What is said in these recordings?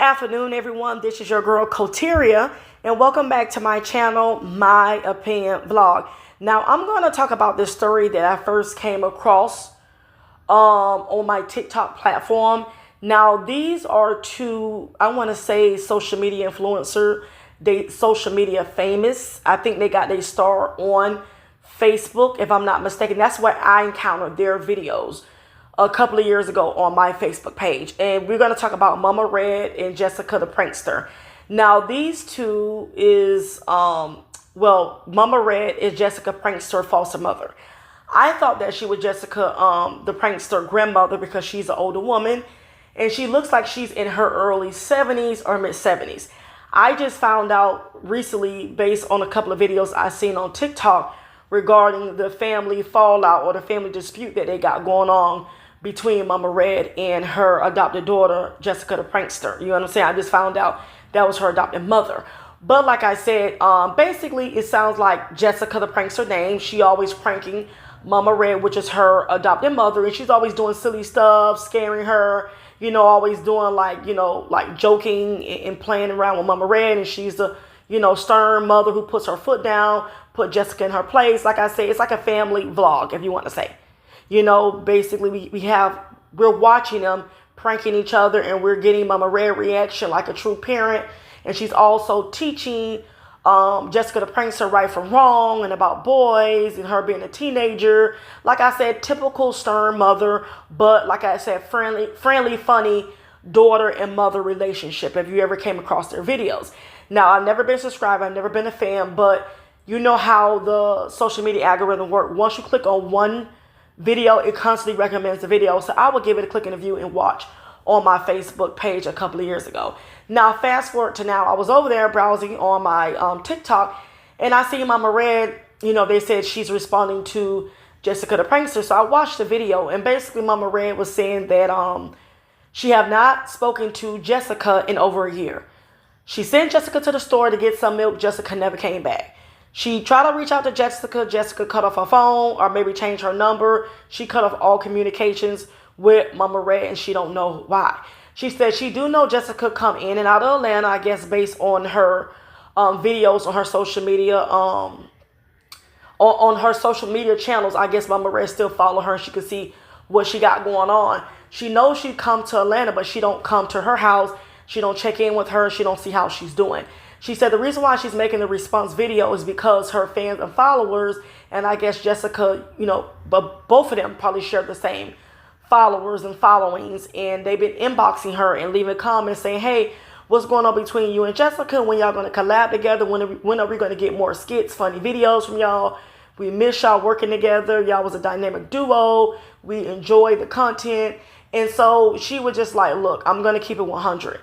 afternoon, everyone. This is your girl, Coteria, and welcome back to my channel, My Opinion Vlog. Now, I'm going to talk about this story that I first came across on my TikTok platform. Now, these are two, I want to say, social media influencer. They social media famous. I think they got their star on Facebook, if I'm not mistaken. That's where I encountered their videos a couple of years ago on my Facebook page. And we're going to talk about Mama Red and Jessica the Prankster. Now, these two is, Mama Red is Jessica Prankster foster mother. I thought that she was Jessica, the Prankster grandmother, because she's an older woman. And she looks like she's in her early 70s or mid 70s. I just found out recently, based on a couple of videos I seen on TikTok regarding the family fallout or the family dispute that they got going on between Mama Red and her adopted daughter, Jessica the Prankster. You know what I'm saying? I just found out that was her adopted mother. But like I said, basically it sounds like Jessica the Prankster name. She always pranking Mama Red, which is her adopted mother. And she's always doing silly stuff, scaring her, you know, always doing like joking and playing around with Mama Red. And she's the, stern mother who puts her foot down, put Jessica in her place. Like I say, it's like a family vlog, if you want to say. Basically we're watching them pranking each other, and we're getting Mama Red reaction like a true parent. And she's also teaching Jessica the Prankster right from wrong and about boys and her being a teenager. Like I said, typical stern mother, but like I said, friendly, funny daughter and mother relationship, if you ever came across their videos. Now, I've never been subscribed, I've never been a fan, but you know how the social media algorithm works. Once you click on one video, it constantly recommends the video. So I will give it a click and a view and watch on my Facebook page a couple of years ago. Now, fast forward to now, I was over there browsing on my TikTok, and I see Mama Red, they said she's responding to Jessica the Prankster. So I watched the video, and basically Mama Red was saying that she have not spoken to Jessica in over a year. She sent Jessica to the store to get some milk. Jessica never came back. She tried to reach out to Jessica. Jessica cut off her phone or maybe changed her number. She cut off all communications with Mama Red, and she don't know why. She said she do know Jessica come in and out of Atlanta, I guess, based on her videos on her social media, on her social media channels. I guess Mama Red still follow her, and she can see what she got going on. She knows she come to Atlanta, but she don't come to her house. She don't check in with her. She don't see how she's doing. She said the reason why she's making the response video is because her fans and followers, and I guess Jessica, but both of them probably share the same followers and followings, and they've been inboxing her and leaving comments saying, hey, what's going on between you and Jessica? When y'all going to collab together? When are we going to get more skits, funny videos from y'all? We miss y'all working together. Y'all was a dynamic duo. We enjoy the content. And so she was just like, look, I'm going to keep it 100.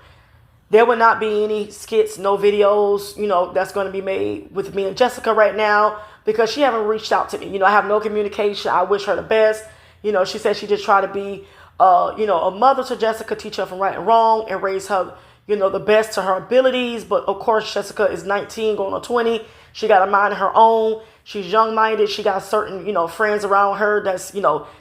There will not be any skits, no videos, that's going to be made with me and Jessica right now, because she haven't reached out to me. I have no communication. I wish her the best. She said she just tried to be, a mother to Jessica, teach her from right and wrong, and raise her, the best to her abilities. But of course, Jessica is 19, going on 20. She got a mind of her own. She's young-minded. She got certain, friends around her that's,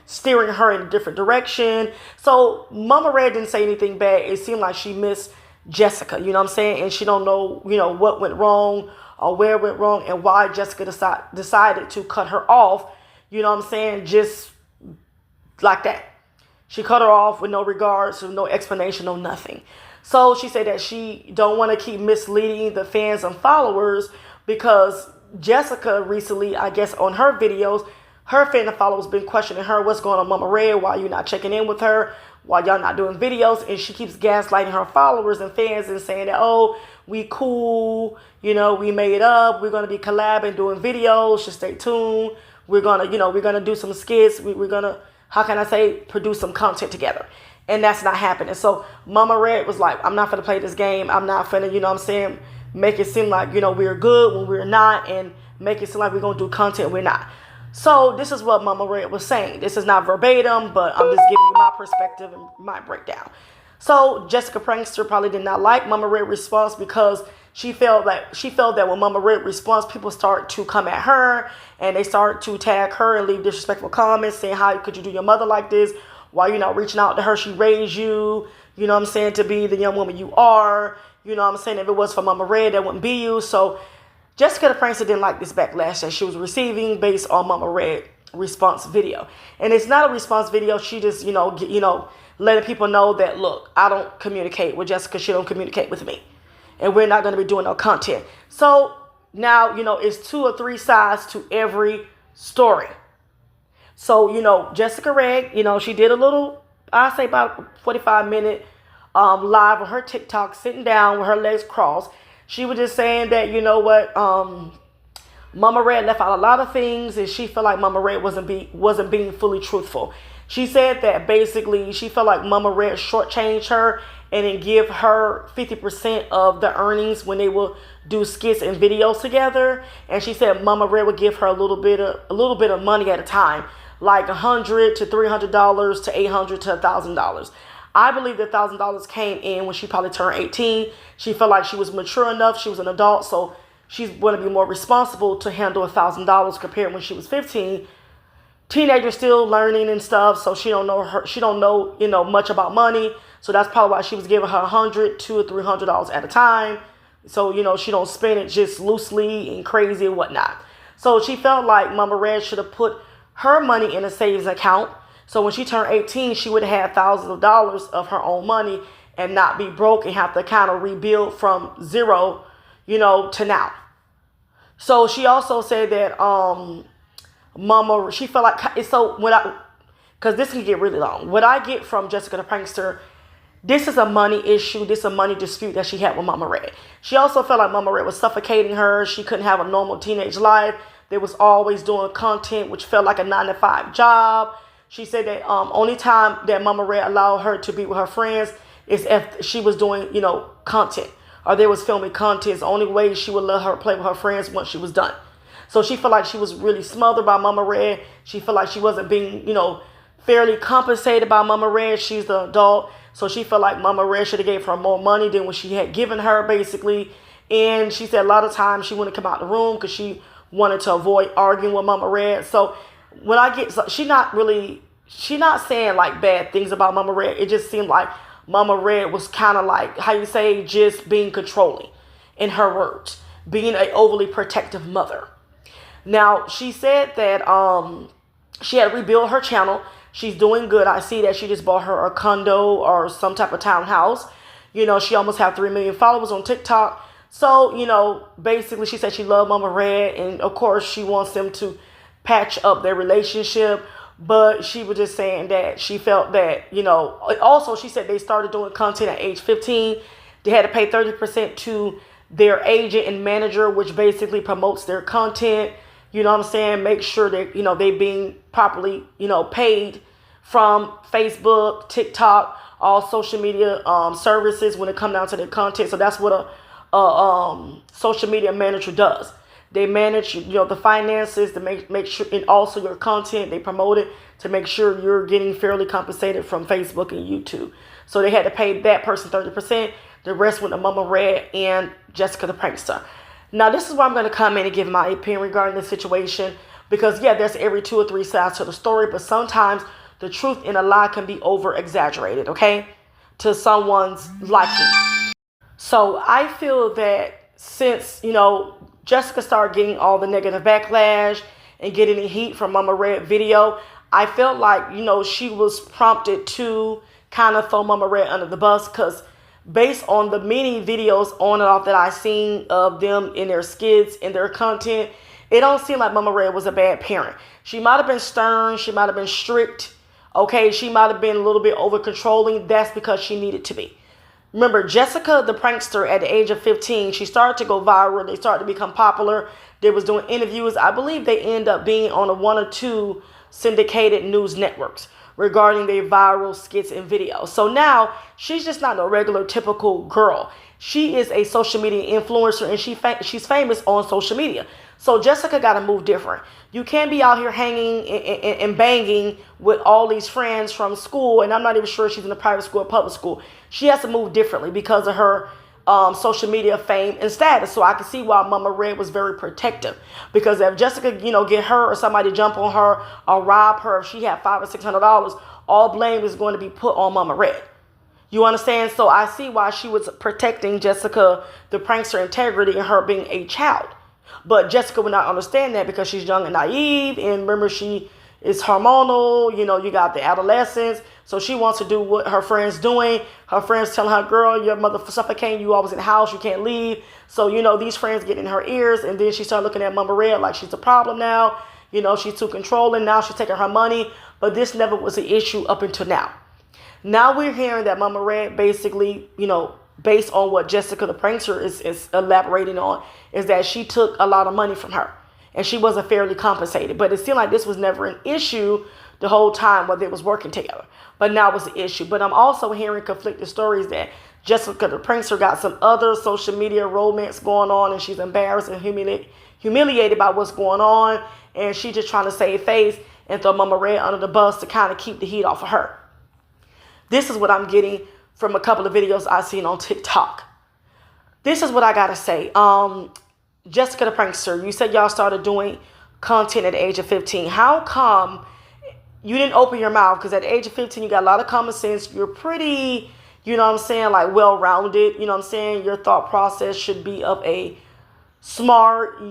steering her in a different direction. So Mama Red didn't say anything bad. It seemed like she missed Jessica, you know what I'm saying? And she don't know, what went wrong or where it went wrong and why Jessica decided to cut her off, you know what I'm saying? Just like that. She cut her off with no regards, with no explanation, no nothing. So she said that she don't want to keep misleading the fans and followers, because Jessica recently, I guess on her videos, her fan and followers been questioning her, what's going on, Mama Red? Why you not checking in with her? Why y'all not doing videos? And she keeps gaslighting her followers and fans and saying that, oh, we cool, we made up, we're going to be collabing, doing videos, just stay tuned. We're going to, we're going to do some skits. We're going to, how can I say, produce some content together. And that's not happening. So Mama Red was like, I'm not going to play this game. I'm not going to, make it seem like, we're good when we're not, and make it seem like we're going to do content we're not. So this is what Mama Red was saying. This is not verbatim, but I'm just giving you my perspective and my breakdown. So Jessica Prankster probably did not like Mama Red's response, because she felt that when Mama Red responds, people start to come at her, and they start to tag her and leave disrespectful comments saying, how could you do your mother like this? Why you not reaching out to her? She raised you. you know what I'm saying, to be the young woman you are. You know what I'm saying? If it was for Mama Red, that wouldn't be you. So Jessica the Prankster didn't like this backlash that she was receiving based on Mama Red response video. And it's not a response video. She just, letting people know that, look, I don't communicate with Jessica. She don't communicate with me. And we're not going to be doing no content. So now, it's 2 or 3 sides to every story. So, Jessica Red, she did a little, I say about 45-minute live on her TikTok, sitting down with her legs crossed. She was just saying that, Mama Red left out a lot of things, and she felt like Mama Red wasn't being fully truthful. She said that basically she felt like Mama Red shortchanged her and then give her 50% of the earnings when they will do skits and videos together. And she said Mama Red would give her a little bit of money at a time, like $100 to $300 to $800 to $1,000. I believe that $1,000 came in when she probably turned 18. She felt like she was mature enough. She was an adult, so she's going to be more responsible to handle $1,000 compared when she was 15. Teenager still learning and stuff, so she don't know much about money. So that's probably why she was giving her $100, $200, or $300 at a time. So she don't spend it just loosely and crazy and whatnot. So she felt like Mama Red should have put her money in a savings account. So when she turned 18, she would have had thousands of dollars of her own money and not be broke and have to kind of rebuild from zero, to now. So she also said that she felt like, so because this can get really long. What I get from Jessica the Prankster, this is a money issue. This is a money dispute that she had with Mama Red. She also felt like Mama Red was suffocating her. She couldn't have a normal teenage life. They was always doing content, which felt like a 9-to-5 job. She said that only time that Mama Red allowed her to be with her friends is if she was doing, content, or they was filming content. It's the only way she would let her play with her friends once she was done. So she felt like she was really smothered by Mama Red. She felt like she wasn't being, fairly compensated by Mama Red. She's the adult. So she felt like Mama Red should have gave her more money than what she had given her, basically. And she said a lot of times she wouldn't come out the room because she wanted to avoid arguing with Mama Red. So when I get, she's not saying like bad things about Mama Red. It just seemed like Mama Red was kind of like, how you say, just being controlling, in her words, being an overly protective mother. Now, she said that she had rebuilt her channel. She's doing good. I see that she just bought her a condo or some type of townhouse. She almost have 3 million followers on TikTok. So, basically she said she loved Mama Red, and of course she wants them to patch up their relationship. But she was just saying that she felt that, also she said they started doing content at age 15. They had to pay 30% to their agent and manager, which basically promotes their content. You know what I'm saying? Make sure that, they being properly, paid from Facebook, TikTok, all social media services when it comes down to their content. So that's what a social media manager does. They manage, the finances to make sure, and also your content, they promote it to make sure you're getting fairly compensated from Facebook and YouTube. So they had to pay that person 30%. The rest went to Mama Red and Jessica the Prankster. Now, this is where I'm going to come in and give my opinion regarding this situation. Because, yeah, there's every 2 or 3 sides to the story. But sometimes the truth in a lie can be over-exaggerated, okay, to someone's liking. So I feel that since, Jessica started getting all the negative backlash and getting the heat from Mama Red video, I felt like, she was prompted to kind of throw Mama Red under the bus, because based on the many videos on and off that I've seen of them in their skits and their content, it don't seem like Mama Red was a bad parent. She might have been stern. She might have been strict. Okay, she might have been a little bit over controlling. That's because she needed to be. Remember, Jessica the Prankster, at the age of 15, she started to go viral. They started to become popular. They was doing interviews. I believe they end up being on a 1 or 2 syndicated news networks regarding their viral skits and videos. So now she's just not a regular typical girl. She is a social media influencer, and she's famous on social media. So Jessica got to move different. You can't be out here hanging and banging with all these friends from school, and I'm not even sure she's in a private school or public school. She has to move differently because of her social media fame and status. So I can see why Mama Red was very protective, because if Jessica, get her or somebody jump on her or rob her, if she had $500 or $600, all blame is going to be put on Mama Red. You understand? So I see why she was protecting Jessica, the prankster, integrity and her being a child. But Jessica would not understand that because she's young and naive. And remember, she is hormonal. You got the adolescence. So she wants to do what her friend's doing. Her friends telling her, girl, your mother suffocating you always in the house. You can't leave. So, these friends get in her ears. And then she started looking at Mama Red like she's a problem now. She's too controlling. Now she's taking her money. But this never was an issue up until now. Now we're hearing that Mama Red basically, based on what Jessica the prankster is elaborating on, is that she took a lot of money from her and she wasn't fairly compensated. But it seemed like this was never an issue the whole time while they was working together. But now it's an issue. But I'm also hearing conflicting stories that Jessica the prankster got some other social media romance going on and she's embarrassed and humiliated by what's going on. And she's just trying to save face and throw Mama Red under the bus to kind of keep the heat off of her. This is what I'm getting from a couple of videos I've seen on TikTok. This is what I got to say. Jessica the prankster, you said y'all started doing content at the age of 15. How come you didn't open your mouth? Because at the age of 15, you got a lot of common sense. You're pretty, like well-rounded. Your thought process should be of a smart,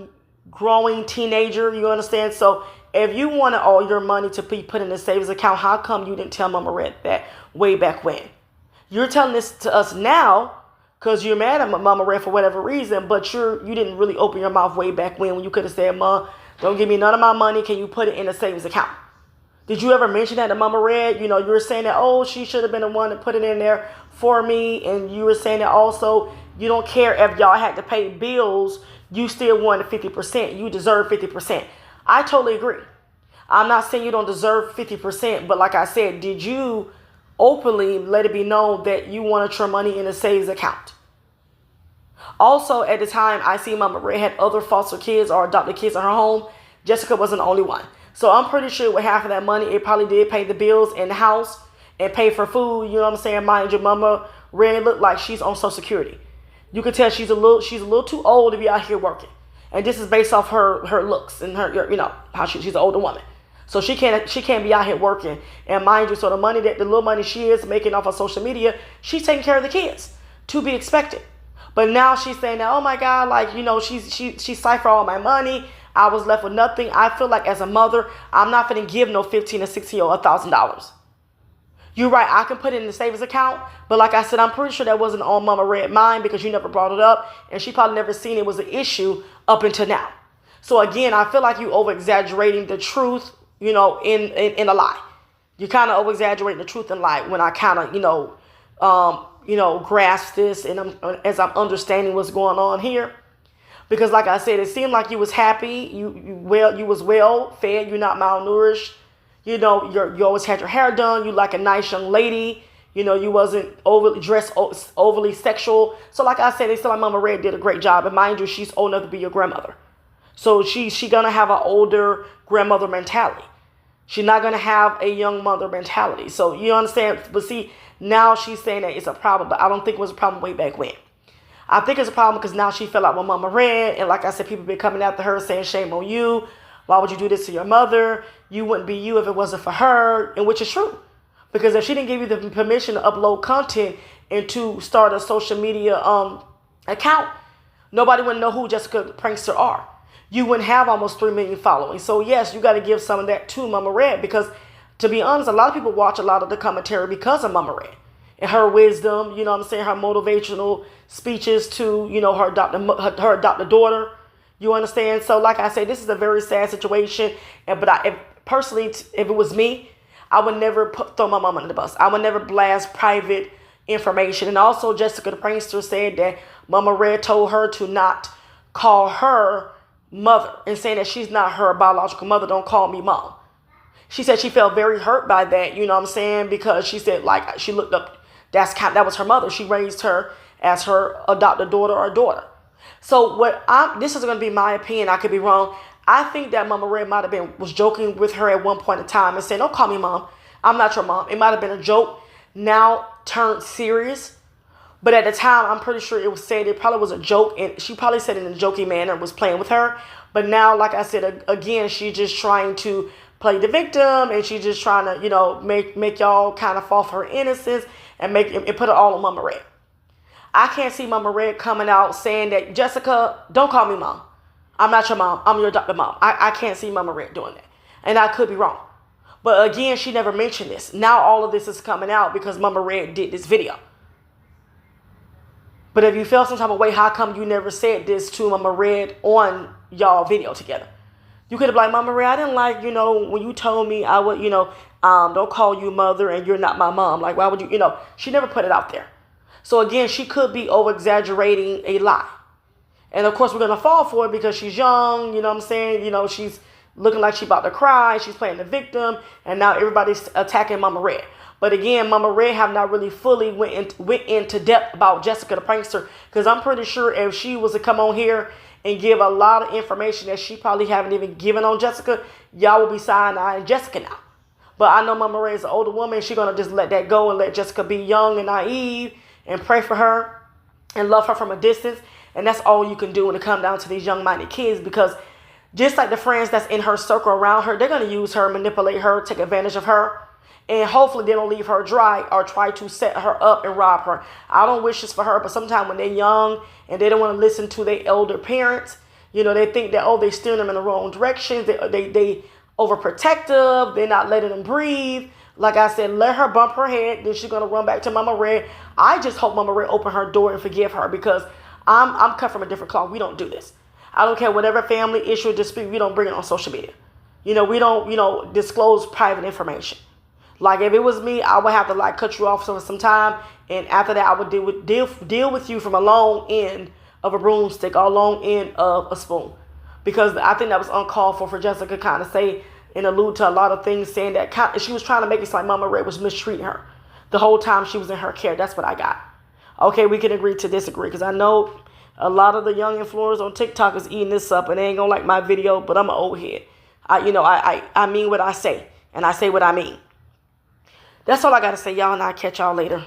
growing teenager. You understand? So if you wanted all your money to be put in a savings account, how come you didn't tell Mama Red that way back when? You're telling this to us now because you're mad at Mama Red for whatever reason, but you didn't really open your mouth way back when you could have said, Mom, don't give me none of my money. Can you put it in a savings account? Did you ever mention that to Mama Red? You were saying that, oh, she should have been the one to put it in there for me. And you were saying that also you don't care if y'all had to pay bills. You still wanted 50%. You deserve 50%. I totally agree. I'm not saying you don't deserve 50%, but like I said, did you openly let it be known that you wanted your money in a savings account? Also, at the time, I see Mama Red had other foster kids or adopted kids in her home. Jessica wasn't the only one. So I'm pretty sure with half of that money, it probably did pay the bills in the house and pay for food. You know what I'm saying? Mind you, Mama Red looked like she's on Social Security. You can tell she's a little too old to be out here working. And this is based off her looks and her, how she's an older woman. So she can't be out here working. And mind you, so the little money she is making off of social media, she's taking care of the kids, to be expected. But now she's saying that, oh my God, she siphoned all my money. I was left with nothing. I feel like as a mother, I'm not going to give no 15 or 16-year-old $1,000. You're right, I can put it in the savings account. But like I said, I'm pretty sure that wasn't on Mama Red's mind because you never brought it up. And she probably never seen it was an issue up until now. So again, I feel like you over-exaggerating the truth, in a lie. You kind of over-exaggerating the truth and lie when I kind of, grasp this and as I'm understanding what's going on here. Because like I said, it seemed like you was happy. You was well fed. You're not malnourished. You always had your hair done. You like a nice young lady. You wasn't overly dressed, overly sexual. So like I said, they still like Mama Red did a great job. And mind you, she's old enough to be your grandmother. So she gonna have an older grandmother mentality. She's not gonna have a young mother mentality. So you understand? But see, now she's saying that it's a problem, but I don't think it was a problem way back when. I think it's a problem because now she fell out with Mama Red. And like I said, people been coming after her saying, shame on you. Why would you do this to your mother? You wouldn't be you if it wasn't for her. And which is true. Because if she didn't give you the permission to upload content and to start a social media account, nobody would know who Jessica the prankster are. You wouldn't have almost 3 million following. So yes, you got to give some of that to Mama Red because to be honest, a lot of people watch a lot of the commentary because of Mama Red. And her wisdom, her motivational speeches to, her adopted daughter. You understand? So like I say, this is a very sad situation. But personally, if it was me, I would never throw my mom under the bus. I would never blast private information. And also, Jessica the prankster said that Mama Red told her to not call her mother and saying that she's not her biological mother. Don't call me mom. She said she felt very hurt by that, because she said she looked up. That was her mother. She raised her as her adopted daughter or daughter. So this is going to be my opinion. I could be wrong. I think that Mama Red was joking with her at one point in time and saying, don't call me mom. I'm not your mom. It might have been a joke now turned serious. But at the time, I'm pretty sure it probably was a joke. And she probably said it in a joking manner, was playing with her. But now, like I said, again, she's just trying to play the victim. And she's just trying to, make y'all kind of fall for her innocence. and put it all on Mama Red. I can't see Mama Red coming out saying that, Jessica, don't call me mom. I'm not your mom. I'm your adopted mom. I can't see Mama Red doing that. And I could be wrong. But again, she never mentioned this. Now all of this is coming out because Mama Red did this video. But if you felt some type of way, how come you never said this to Mama Red on y'all video together? You could have been like, Mama Red, I didn't like, when you told me I would, don't call you mother and you're not my mom. Like, why would you, she never put it out there. So again, she could be over-exaggerating a lie. And of course, we're going to fall for it because she's young, you know what I'm saying? She's looking like she's about to cry. She's playing the victim. And now everybody's attacking Mama Red. But again, Mama Red have not really fully went into depth about Jessica the prankster. Because I'm pretty sure if she was to come on here and give a lot of information that she probably haven't even given on Jessica, y'all will be side-eyeing Jessica now. But I know Mama Red is an older woman. She's going to just let that go and let Jessica be young and naive and pray for her and love her from a distance. And that's all you can do when it comes down to these young-minded kids, because just like the friends that's in her circle around her, they're going to use her, manipulate her, take advantage of her. And hopefully they don't leave her dry or try to set her up and rob her. I don't wish this for her, but sometimes when they're young and they don't want to listen to their elder parents, they think that, they're steering them in the wrong direction. They overprotective. They're not letting them breathe. Like I said, let her bump her head. Then she's going to run back to Mama Red. I just hope Mama Red open her door and forgive her, because I'm cut from a different cloth. We don't do this. I don't care whatever family issue or dispute, we don't bring it on social media. We don't, disclose private information. Like if it was me, I would have to cut you off for some time. And after that, I would deal with you from a long end of a broomstick or a long end of a spoon. Because I think that was uncalled for Jessica kind of say and allude to a lot of things, saying that she was trying to make it like Mama Red was mistreating her the whole time she was in her care. That's what I got. Okay, we can agree to disagree, because I know a lot of the young influencers on TikTok is eating this up and they ain't gonna like my video, but I'm an old head. I mean what I say, and I say what I mean. That's all I got to say, y'all, and I'll catch y'all later.